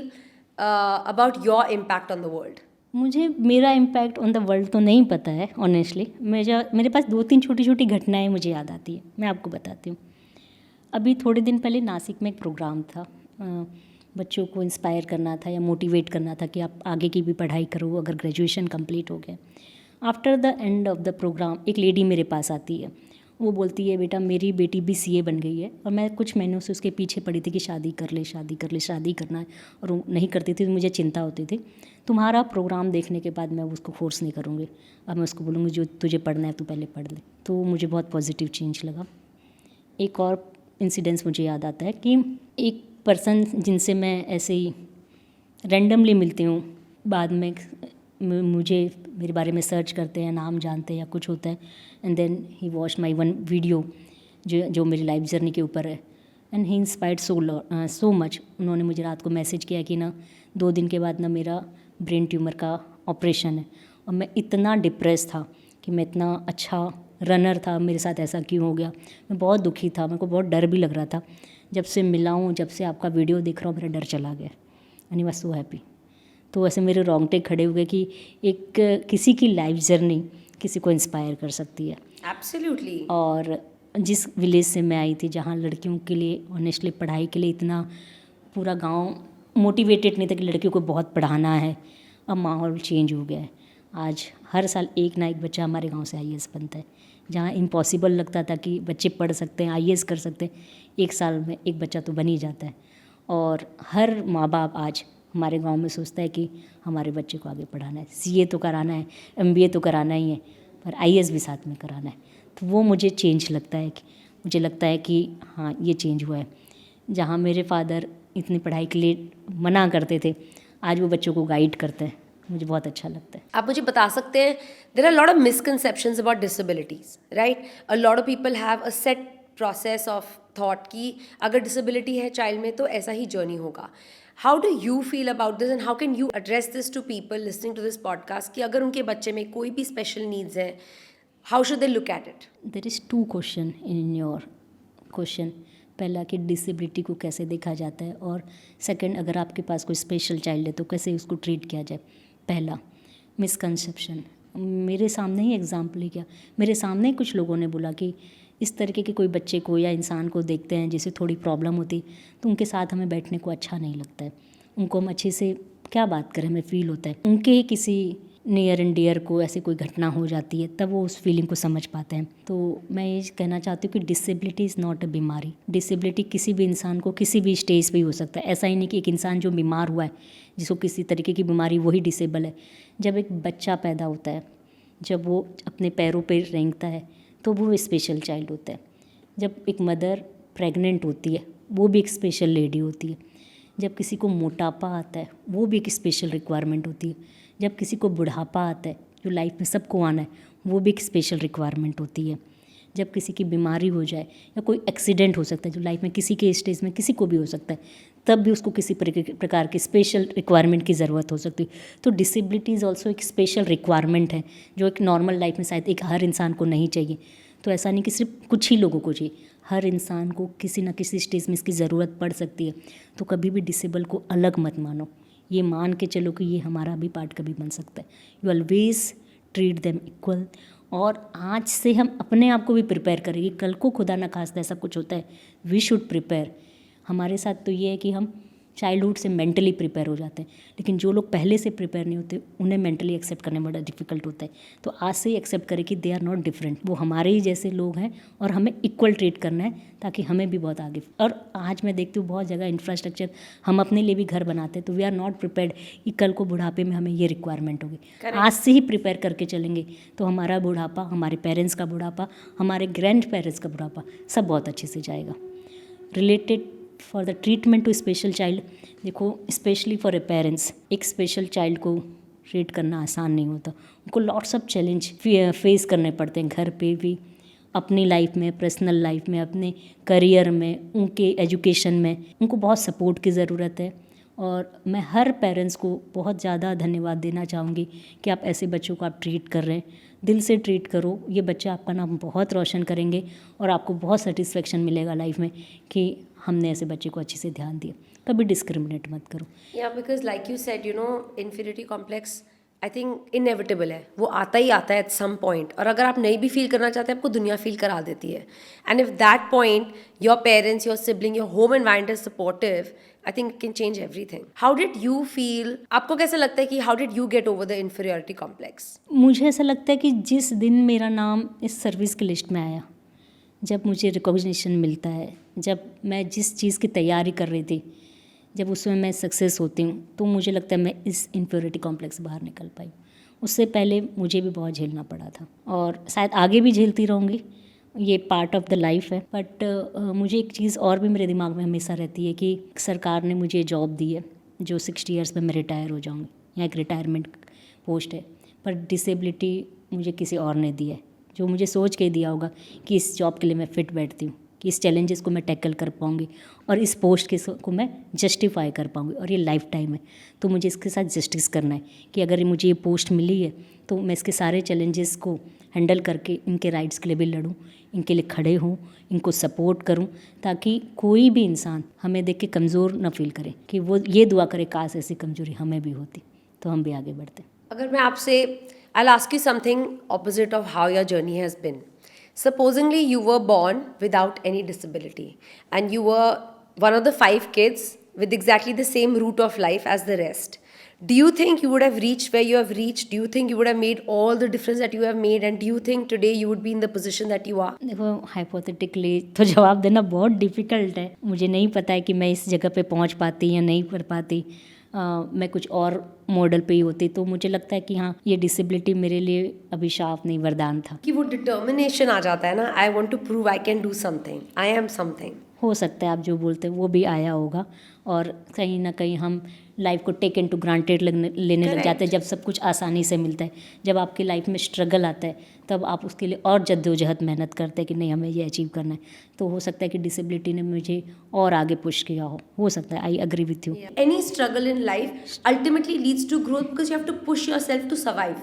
about your impact on the world? मुझे मेरा इम्पैक्ट ऑन द वर्ल्ड तो नहीं पता है ऑनेस्टली. मेरे पास 2-3 छोटी छोटी घटनाएं मुझे याद आती है, मैं आपको बताती हूँ. अभी थोड़े दिन पहले नासिक में एक प्रोग्राम था, बच्चों को इंस्पायर करना था या मोटिवेट करना था कि आप आगे की भी पढ़ाई करो अगर ग्रेजुएशन कंप्लीट हो गया. After the end of the programme एक लेडी मेरे पास आती है. वो बोलती है, बेटा मेरी बेटी भी CA बन गई है और मैं कुछ महीनों से उसके पीछे पड़ी थी कि शादी कर ले, शादी कर ले, शादी करना है, और वो नहीं करती थी तो मुझे चिंता होती थी. तुम्हारा प्रोग्राम देखने के बाद मैं उसको फोर्स नहीं करूँगी, अब मैं उसको बोलूँगी जो तुझे पढ़ना है तू पहले पढ़ ले. तो मुझे बहुत पॉजिटिव चेंज लगा. एक और इंसिडेंस मुझे याद आता है कि एक पर्सन जिनसे मैं ऐसे ही रैंडमली मिलती हूँ, बाद में मुझे मेरे बारे में सर्च करते हैं, नाम जानते हैं या कुछ होता है, and then he watch my one video जो मेरी लाइफ जर्नी के ऊपर है, and he inspired so much. उन्होंने मुझे रात को मैसेज किया कि ना 2 दिन के बाद ना मेरा ब्रेन ट्यूमर का ऑपरेशन है, और मैं इतना डिप्रेस था कि मैं इतना अच्छा रनर था, मेरे साथ ऐसा क्यों हो गया. मैं बहुत दुखी था, मेरे को बहुत डर भी लग रहा था. जब से मिला हूँ, जब से आपका वीडियो देख रहा हूँ, मेरा डर चला गया, and I was so happy. तो ऐसे मेरे रोंगटे खड़े हुए कि एक किसी की लाइफ जर्नी किसी को इंस्पायर कर सकती है. एब्सोल्युटली. और जिस विलेज से मैं आई थी, जहाँ लड़कियों के लिए ऑनेस्टली पढ़ाई के लिए इतना पूरा गांव मोटिवेटेड नहीं था कि लड़कियों को बहुत पढ़ाना है, अब माहौल चेंज हो गया है. आज हर साल एक ना एक बच्चा हमारे गांव से IAS बनता है. जहाँ इम्पॉसिबल लगता था कि बच्चे पढ़ सकते हैं, IAS कर सकते हैं, 1 साल में एक बच्चा तो बन ही जाता है. और हर माँ बाप आज हमारे गांव में सोचता है कि हमारे बच्चे को आगे पढ़ाना है, CA तो कराना है, MBA तो कराना ही है, पर IAS भी साथ में कराना है. तो वो मुझे चेंज लगता है, कि मुझे लगता है कि हाँ ये चेंज हुआ है. जहाँ मेरे फादर इतनी पढ़ाई के लिए मना करते थे, आज वो बच्चों को गाइड करते हैं. मुझे बहुत अच्छा लगता है. आप मुझे बता सकते हैं, there are lot of misconceptions about disabilities, right? A lot of people have a set process of thought कि अगर डिसेबिलिटी है चाइल्ड में तो ऐसा ही जर्नी होगा. How do you feel about this and how can you address this to people listening to this podcast कि अगर उनके बच्चे में कोई भी स्पेशल नीड्स हैं, how should they look at it? There is 2 question in your question. पहला कि डिसेबिलिटी को कैसे देखा जाता है, और सेकंड अगर आपके पास कोई स्पेशल चाइल्ड है तो कैसे उसको ट्रीट किया जाए. पहला मिसकंसेप्शन, मेरे सामने ही एग्जाम्पल ही क्या, मेरे सामने ही कुछ लोगों ने बोला कि इस तरीके के कोई बच्चे को या इंसान को देखते हैं जिसे थोड़ी प्रॉब्लम होती तो उनके साथ हमें बैठने को अच्छा नहीं लगता है. उनको हम अच्छे से क्या बात करें, हमें फील होता है. उनके ही किसी नियर एंड डियर को ऐसी कोई घटना हो जाती है, तब वो उस फीलिंग को समझ पाते हैं. तो मैं ये कहना चाहती हूँ कि डिसेबिलिटी इज़ नॉट अ बीमारी. डिसेबिलिटी किसी भी इंसान को किसी भी स्टेज पे ही हो सकता है. ऐसा ही नहीं कि एक इंसान जो बीमार हुआ है, जिसको किसी तरीके की बीमारी, वही डिसेबल है. जब एक बच्चा पैदा होता है, जब वो अपने पैरों पर रेंगता है, तो वो स्पेशल चाइल्ड होता है. जब एक मदर प्रेग्नेंट होती है, वो भी एक स्पेशल लेडी होती है. जब किसी को मोटापा आता है, वो भी एक स्पेशल रिक्वायरमेंट होती है. जब किसी को बुढ़ापा आता है, जो लाइफ में सबको आना है, वो भी एक स्पेशल रिक्वायरमेंट होती है. जब किसी की बीमारी हो जाए या कोई एक्सीडेंट हो सकता है, जो लाइफ में किसी के स्टेज में किसी को भी हो सकता है, तब भी उसको किसी प्रकार की स्पेशल रिक्वायरमेंट की ज़रूरत हो सकती है. तो डिसेबिलिटी इज़ ऑल्सो एक स्पेशल रिक्वायरमेंट है, जो एक नॉर्मल लाइफ में शायद एक हर इंसान को नहीं चाहिए. तो ऐसा नहीं कि सिर्फ कुछ ही लोगों को चाहिए, हर इंसान को किसी न किसी स्टेज में इसकी ज़रूरत पड़ सकती है. तो कभी भी डिसेबल को अलग मत मानो, ये मान के चलो कि ये हमारा भी पार्ट कभी बन सकता है. You always treat them equal. और आज से हम अपने आप को भी प्रिपेयर करेंगे, कल को खुदा न खास्ता ऐसा कुछ होता है, वी शुड प्रिपेयर. हमारे साथ तो ये है कि हम चाइल्डहुड से मेंटली प्रिपेयर हो जाते हैं, लेकिन जो लोग पहले से प्रिपेयर नहीं होते उन्हें मेंटली एक्सेप्ट करने में बड़ा डिफिकल्ट होता है. तो आज से ही एक्सेप्ट करें कि दे आर नॉट डिफरेंट, वो हमारे ही जैसे लोग हैं और हमें इक्वल ट्रीट करना है, ताकि हमें भी बहुत आगे. और आज मैं देखती हूँ बहुत जगह इंफ्रास्ट्रक्चर, हम अपने लिए भी घर बनाते हैं, तो वी आर नॉट प्रिपेयर्ड कि कल को बुढ़ापे में हमें ये रिक्वायरमेंट होगी. आज से ही प्रिपेयर करके चलेंगे तो हमारा बुढ़ापा, हमारे पेरेंट्स का बुढ़ापा, हमारे ग्रैंड पेरेंट्स का बुढ़ापा सब बहुत अच्छे से जाएगा. Related for the treatment to special child, देखो स्पेशली फॉर ए पेरेंट्स, एक स्पेशल चाइल्ड को ट्रीट करना आसान नहीं होता. उनको लॉट्स ऑफ चैलेंज फेस करने पड़ते हैं, घर पे भी, अपनी लाइफ में, पर्सनल लाइफ में, अपने करियर में, उनके एजुकेशन में. उनको बहुत सपोर्ट की ज़रूरत है. और मैं हर पेरेंट्स को बहुत ज़्यादा धन्यवाद देना चाहूँगी कि आप ऐसे बच्चों को आप ट्रीट कर रहे हैं, दिल से ट्रीट करो। ये बच्चे आपका नाम बहुत रोशन करेंगे और आपको बहुत सेटिस्फेक्शन मिलेगा लाइफ में कि हमने ऐसे बच्चे को अच्छे से ध्यान दिया। कभी डिस्क्रिमिनेट मत करो। Yeah, because like you said, inferiority complex, I think inevitable है, वो आता ही आता है at some point, और अगर आप नहीं भी फील करना चाहते आपको दुनिया फील करा देती है। And if that point your parents, your sibling, your home environment is supportive, I think it can change everything. How did you feel? आपको कैसा लगता है कि how did you get over the inferiority complex? मुझे ऐसा लगता है कि जिस दिन मेरा नाम इस सर्विस की लिस्ट में आया, जब मुझे रिकॉग्निशन मिलता है, जब मैं जिस चीज़ की तैयारी कर रही थी, जब उसमें मैं सक्सेस होती हूँ, तो मुझे लगता है मैं इस इन्फ्योरिटी कॉम्प्लेक्स से बाहर निकल पाई। उससे पहले मुझे भी बहुत झेलना पड़ा था और शायद आगे भी झेलती रहूँगी, ये पार्ट ऑफ द लाइफ है। बट मुझे एक चीज़ और भी मेरे दिमाग में हमेशा रहती है कि सरकार ने मुझे जॉब दी है जो 60 ईयर्स में मैं रिटायर हो जाऊँगी, यहाँ एक रिटायरमेंट पोस्ट है, पर डिसेबिलिटी मुझे किसी और ने दी है, जो मुझे सोच के दिया होगा कि इस जॉब के लिए मैं फ़िट बैठती हूँ, कि इस चैलेंजेस को मैं टैकल कर पाऊँगी और इस पोस्ट के को मैं जस्टिफाई कर पाऊँगी, और ये लाइफ टाइम है। तो मुझे इसके साथ जस्टिस करना है कि अगर मुझे ये पोस्ट मिली है तो मैं इसके सारे चैलेंजेस को हैंडल करके इनके राइट्स के लिए भी लड़ूँ, इनके लिए खड़े हूँ, इनको सपोर्ट करूँ, ताकि कोई भी इंसान हमें देख के कमज़ोर ना फील करे, कि वो ये दुआ करे काश ऐसी कमज़ोरी हमें भी होती तो हम भी आगे बढ़ते। अगर मैं आपसे I'll ask you something opposite of how your journey has been. Supposingly you were born without any disability and you were one of the 5 kids with exactly the same route of life as the rest. Do you think you would have reached where you have reached? Do you think you would have made all the difference that you have made? And do you think today you would be in the position that you are? देखो, हाइपोथेटिकली तो जवाब देना बहुत डिफ़िकल्ट है। मुझे नहीं पता है कि मैं इस जगह पे पहुंच पाती या नहीं कर पाती। मैं कुछ और मॉडल पे ही होती तो मुझे लगता है कि हाँ, ये डिसेबिलिटी मेरे लिए अभिशाप नहीं, वरदान था। कि वो डिटर्मिनेशन आ जाता है ना, I want to prove I can do something, I am something. हो सकता है आप जो बोलते हैं वो भी आया होगा, और कहीं ना कहीं हम लाइफ को टेक इन टू ग्रांटेड लेने लग जाते हैं जब सब कुछ आसानी से मिलता है। जब आपकी लाइफ में स्ट्रगल आता है तब आप उसके लिए और जद्दोजहद मेहनत करते हैं कि नहीं हमें ये अचीव करना है। तो हो सकता है कि डिसेबिलिटी ने मुझे और आगे पुश किया हो सकता है। I agree with you. Any struggle in life ultimately leads to growth because you have to push yourself to survive.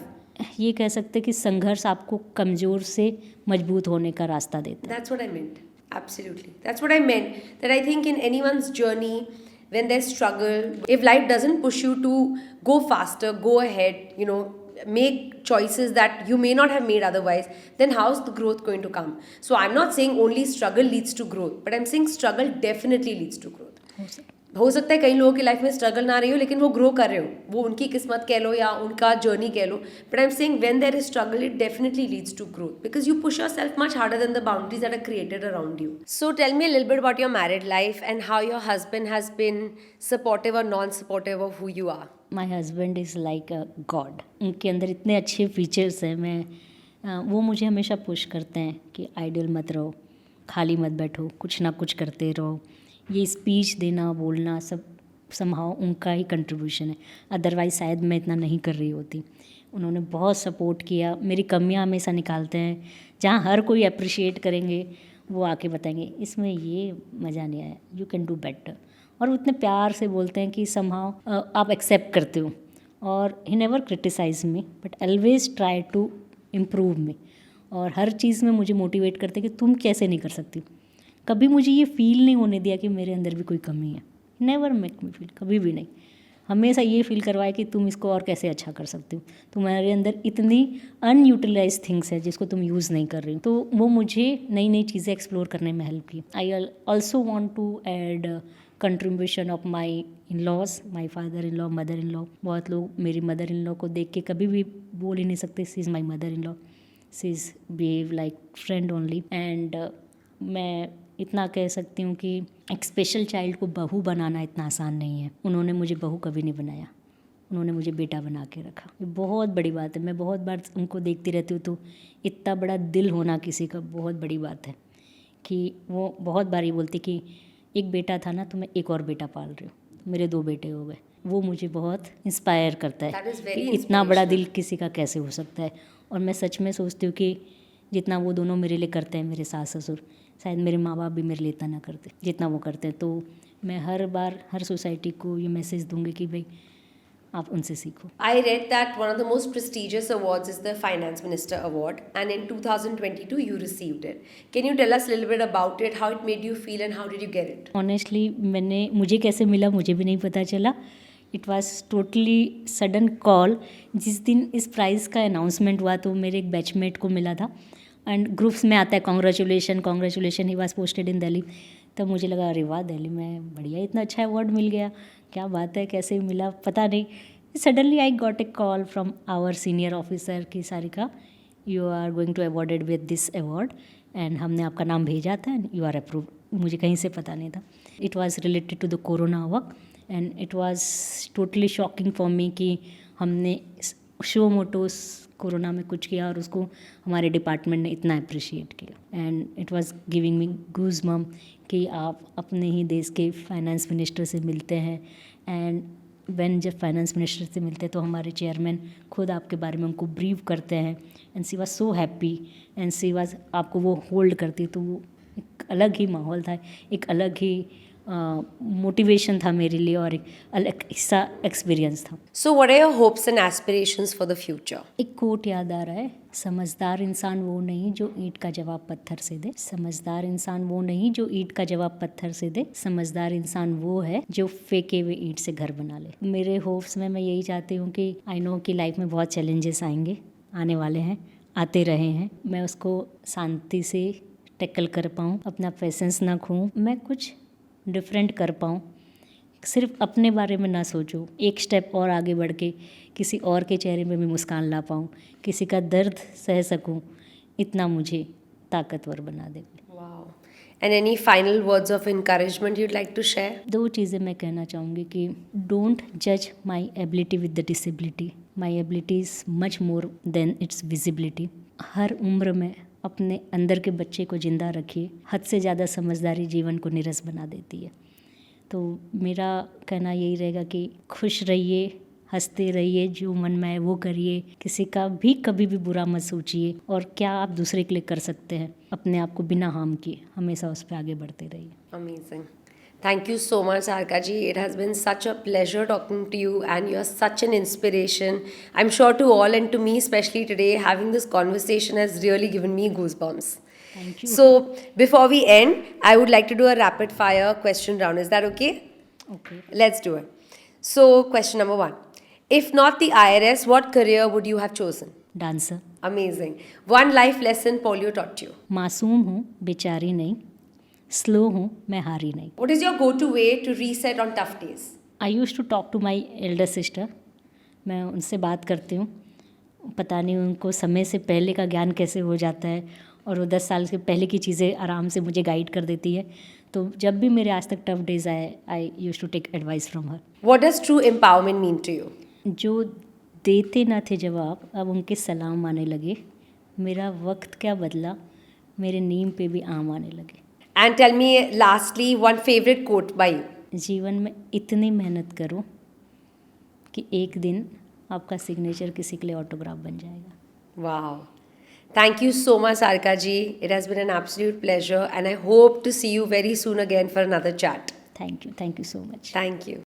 ये कह सकते हैं कि संघर्ष आपको कमज़ोर से मजबूत होने का रास्ता देता है। That's what I meant. Absolutely. That's what I meant. That I think in anyone's journey, when there's struggle, if life doesn't push you to go faster, go ahead, make choices that you may not have made otherwise, then how's the growth going to come? So I'm not saying only struggle leads to growth, but I'm saying struggle definitely leads to growth. हो सकता है कई लोगों की लाइफ में स्ट्रगल ना रही हो लेकिन वो ग्रो कर रहे हो, वो उनकी किस्मत कह लो या उनका जर्नी कह लो, but I am saying when there is struggle it definitely leads to growth because you push yourself much harder than the boundaries that are created around you. So tell me a little bit about your married life and how your husband has been supportive और non supportive of who you are. My husband is like a god. उनके अंदर इतने अच्छे फीचर्स हैं, वो मुझे हमेशा पुश करते हैं कि आइडियल मत रहो, खाली मत बैठो, कुछ ना कुछ करते रहो. ये स्पीच देना बोलना सब समहाउ उनका ही कंट्रीब्यूशन है, अदरवाइज़ शायद मैं इतना नहीं कर रही होती. उन्होंने बहुत सपोर्ट किया, मेरी कमियां हमेशा निकालते हैं. जहाँ हर कोई अप्रिशिएट करेंगे वो आके बताएंगे इसमें ये मज़ा नहीं आया, यू कैन डू बेटर. और वो इतने प्यार से बोलते हैं कि समहाउ आप एक्सेप्ट करते हो. और he never criticise me but always try to improve me. और हर चीज़ में मुझे मोटिवेट करते कि तुम कैसे नहीं कर सकती. कभी मुझे ये फील नहीं होने दिया कि मेरे अंदर भी कोई कमी है. नेवर मेक मी फील, कभी भी नहीं. हमेशा ये फील करवाए कि तुम इसको और कैसे अच्छा कर सकती हो, तुम्हारे अंदर इतनी अनयूटिलाइज थिंग्स है जिसको तुम यूज़ नहीं कर रही हो. तो वो मुझे नई नई चीज़ें एक्सप्लोर करने में हेल्प की. I also want to add contribution of my in laws, my father in law, mother in law. बहुत लोग मेरी मदर इन लॉ को देख के कभी भी बोल ही नहीं सकते she is my mother in law, she is behave like friend only. And मैं इतना कह सकती हूँ कि एक स्पेशल चाइल्ड को बहू बनाना इतना आसान नहीं है. उन्होंने मुझे बहू कभी नहीं बनाया, उन्होंने मुझे बेटा बना के रखा. ये बहुत बड़ी बात है. मैं बहुत बार उनको देखती रहती हूँ तो इतना बड़ा दिल होना किसी का बहुत बड़ी बात है. कि वो बहुत बार ये बोलती कि एक बेटा था ना तो मैं एक और बेटा पाल रही हूँ, मेरे 2 बेटे हो गए. वो मुझे बहुत इंस्पायर करता है कि इतना बड़ा दिल किसी का कैसे हो सकता है. और मैं सच में सोचती हूँ कि जितना वो दोनों मेरे लिए करते हैं, मेरे सास ससुर, शायद मेरे माँ बाप भी मेरे लिए इतना ना करते जितना वो करते हैं. तो मैं हर बार हर सोसाइटी को ये मैसेज दूंगी कि भाई आप उनसे सीखो। I read that one of the most prestigious awards is the Finance Minister Award, and in 2022 you received it. Can you tell us a little bit about it, how it made you feel, and how did you get it? Honestly मुझे कैसे मिला मुझे भी नहीं पता चला। It was totally sudden call. जिस दिन इस प्राइज़ का अनाउंसमेंट हुआ तो मेरे एक बैचमेट को मिला था एंड ग्रुप्स में आता है congratulation he was posted in Delhi. तब मुझे लगा अरे वाह दिल्ली में बढ़िया इतना अच्छा अवार्ड मिल गया, क्या बात है, कैसे मिला पता नहीं। Suddenly I got a call from our senior officer कि Sarika you are going to awarded with this award and हमने आपका नाम भेजा था एंड यू आर अप्रूव्ड। मुझे कहीं से पता नहीं था। It was related to the corona work and it was totally shocking for me कि हमने शो मोटोस कोरोना में कुछ किया और उसको हमारे डिपार्टमेंट ने इतना अप्रिशिएट किया and it was giving me goosebumps कि आप अपने ही देश के फाइनेंस मिनिस्टर से मिलते हैं एंड जब फाइनेंस मिनिस्टर से मिलते हैं तो हमारे चेयरमैन खुद आपके बारे में उनको ब्रीफ करते हैं and she was so happy and she was आपको वो होल्ड करती, तो वो एक अलग ही माहौल था, एक अलग ही मोटिवेशन था मेरे लिए और एक अलग हिस्सा एक्सपीरियंस था। So what are your hopes and aspirations for the future? एक कोट याद आ रहा है, समझदार इंसान वो नहीं जो ईंट का जवाब पत्थर से दे, समझदार इंसान वो नहीं जो ईंट का जवाब पत्थर से दे, समझदार इंसान वो है जो फेंके हुए ईंट से घर बना ले। मेरे होप्स में मैं यही चाहती हूँ कि आई नो कि लाइफ में बहुत चैलेंजेस आएंगे, आने वाले हैं, आते रहे हैं, मैं उसको शांति से टैकल कर पाऊँ, अपना पेशेंस ना खोऊं, मैं कुछ डिफरेंट कर पाऊँ, सिर्फ अपने बारे में ना सोचूं, एक स्टेप और आगे बढ़ के किसी और के चेहरे में भी मुस्कान ला पाऊँ, किसी का दर्द सह सकूं, इतना मुझे ताकतवर बना दे। Wow. And any final words of encouragement you'd like to share? दो चीज़ें मैं कहना चाहूँगी कि डोंट जज my ability with the disability, my ability is much more than its visibility. हर उम्र में अपने अंदर के बच्चे को ज़िंदा रखिए, हद से ज़्यादा समझदारी जीवन को नीरस बना देती है। तो मेरा कहना यही रहेगा कि खुश रहिए, हंसते रहिए, जो मन में है वो करिए, किसी का भी कभी भी बुरा मत सोचिए और क्या आप दूसरे के लिए कर सकते हैं अपने आप को बिना हार्म किए, हमेशा उस पर आगे बढ़ते रहिए। Amazing. Thank you so much, Sarika ji. It has been such a pleasure talking to you, and you're such an inspiration. I'm sure to all, and to me especially today, having this conversation has really given me goosebumps. Thank you. So, before we end, I would like to do a rapid fire question round. Is that okay? Okay. Let's do it. So, question number 1. If not the IRS, what career would you have chosen? Dancer. Amazing. One life lesson polio taught you. मासूम हूँ, बेचारी नहीं, स्लो हूँ, मैं हारी नहीं। What is your go-to way to reset on tough days? I use to talk to my elder sister, मैं उनसे बात करती हूँ, पता नहीं उनको समय से पहले का ज्ञान कैसे हो जाता है और वो 10 साल से पहले की चीज़ें आराम से मुझे गाइड कर देती है। तो जब भी मेरे आज तक टफ डेज आए, I use to take advice from her. What does true empowerment mean to you? जो देते ना थे जवाब अब उनके सलाम आने लगे, मेरा वक्त क्या बदला, मेरे नीम पे भी आम आने लगे। And tell me lastly one favorite quote by you. जीवन में इतनी मेहनत करो कि एक दिन आपका सिग्नेचर किसी के लिए ऑटोग्राफ बन जाएगा। Wow. Thank you so much, Sarika ji. It has been an absolute pleasure, and I hope to see you very soon again for another chat. Thank you so much. Thank you.